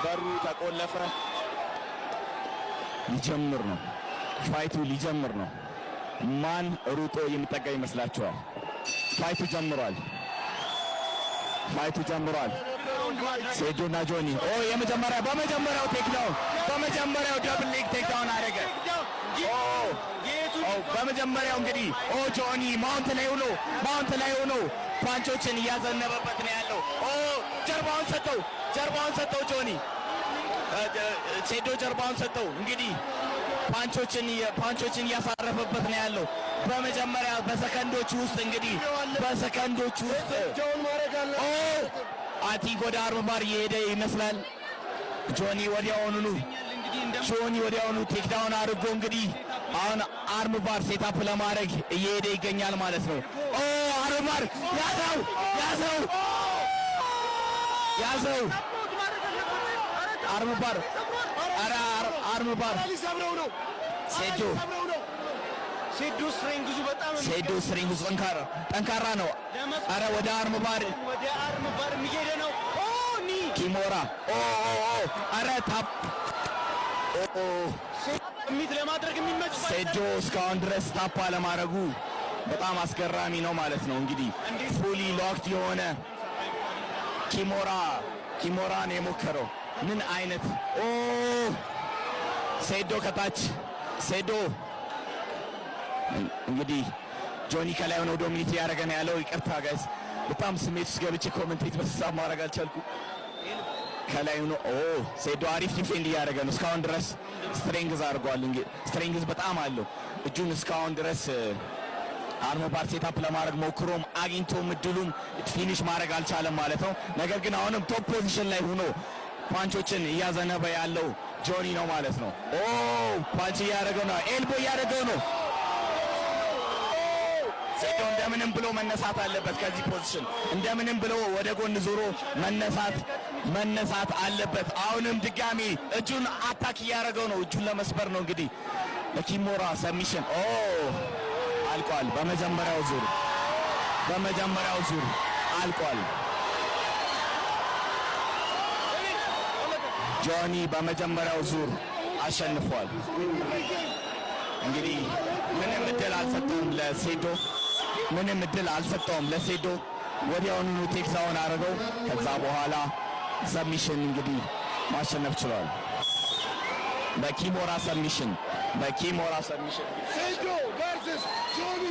በሩ ተቆለፈ። ሊጀምር ነው ፋይቱ ሊጀምር ነው። ማን ሩጦ የሚጠጋ ይመስላችኋል? ፋይቱ ጀምሯል። ፋይቱ ጀምሯል። ሴጆና ጆኒ በመጀመሪያው ቴክዳውን በመጀመሪያው ደብል ሌግ ቴክዳውን አደረገ። በመጀመሪያው እንግዲህ ጆኒ ማውንት ላይ ሆኖ ፓንቾችን እያዘነበበት ነው ያለው። ጀርባውን ሰጠው ጆኒ ሴዶ ጀርባውን ሰጠው። እንግዲህ ፓንቾችን እያሳረፈበት ነው ያለው። በመጀመሪያ በሰከንዶች ውስጥ አቲክ ወደ አርም ባር እየሄደ ይመስላል። ጆኒ ወዲያውኑ ቴክዳውን አድርጎ እንግዲህ አሁን አርም ባር ሴታፕ ለማድረግ እየሄደ ይገኛል ማለት ነው። አርም ባር ያዘው አርም ባር ሴዶ ስትሪንግዙ ጠንካራ ነው። አረ ወደ አርም ባር የሚሄደ ነው። ኪሞራ አረ ታፕ ሚት ለማድረግ የሚመች ሴዶ እስካሁን ድረስ ታፕ አለማድረጉ በጣም አስገራሚ ነው ማለት ነው። እንግዲህ ፉሊ ሎክድ የሆነ ኪሞራ ነው የሞከረው። ምን አይነት ሴዶ ከታች ሴዶ እንግዲህ ጆኒ ከላይ ሆኖ ዶሚኒት ያደረገ ነው ያለው። ይቅርታ ጋይስ በጣም ስሜት ውስጥ ገብቼ ኮሜንቴት በተሳብ ማድረግ አልቻልኩም። ከላይ ሆኖ ሴዶ አሪፍ ዲፌንድ እያደረገ ነው እስካሁን ድረስ ስትሬንግዝ አድርጓል። እንግዲህ ስትሬንግዝ በጣም አለው እጁን እስካሁን ድረስ አርም ባር ሴታፕ ለማድረግ ሞክሮም አግኝቶም እድሉም ፊኒሽ ማድረግ አልቻለም ማለት ነው። ነገር ግን አሁንም ቶፕ ፖዚሽን ላይ ሆኖ ፓንቾችን እያዘነበ ያለው ጆኒ ነው ማለት ነው። ፓንች እያደረገው ነው፣ ኤልቦ እያደረገው ነው። ሴዶ እንደምንም ብሎ መነሳት አለበት ከዚህ ፖዚሽን፣ እንደምንም ብሎ ወደ ጎን ዞሮ መነሳት አለበት። አሁንም ድጋሚ እጁን አታክ እያደረገው ነው፣ እጁን ለመስበር ነው። እንግዲህ ለኪሞራ ሰሚሽን አልቋል። በመጀመሪያው ዙር አልቋል። ጆኒ በመጀመሪያው ዙር አሸንፏል። እንግዲህ ምንም እድል አልሰጠውም ለሴዶ ወዲያውኑ ቴክዳውን አደረገው። ከዛ በኋላ ሰሚሽን እንግዲህ ማሸነፍ ችሏል። በኪሞራ ሰሚሽን ሴዶ ቨርሰስ ጆኒ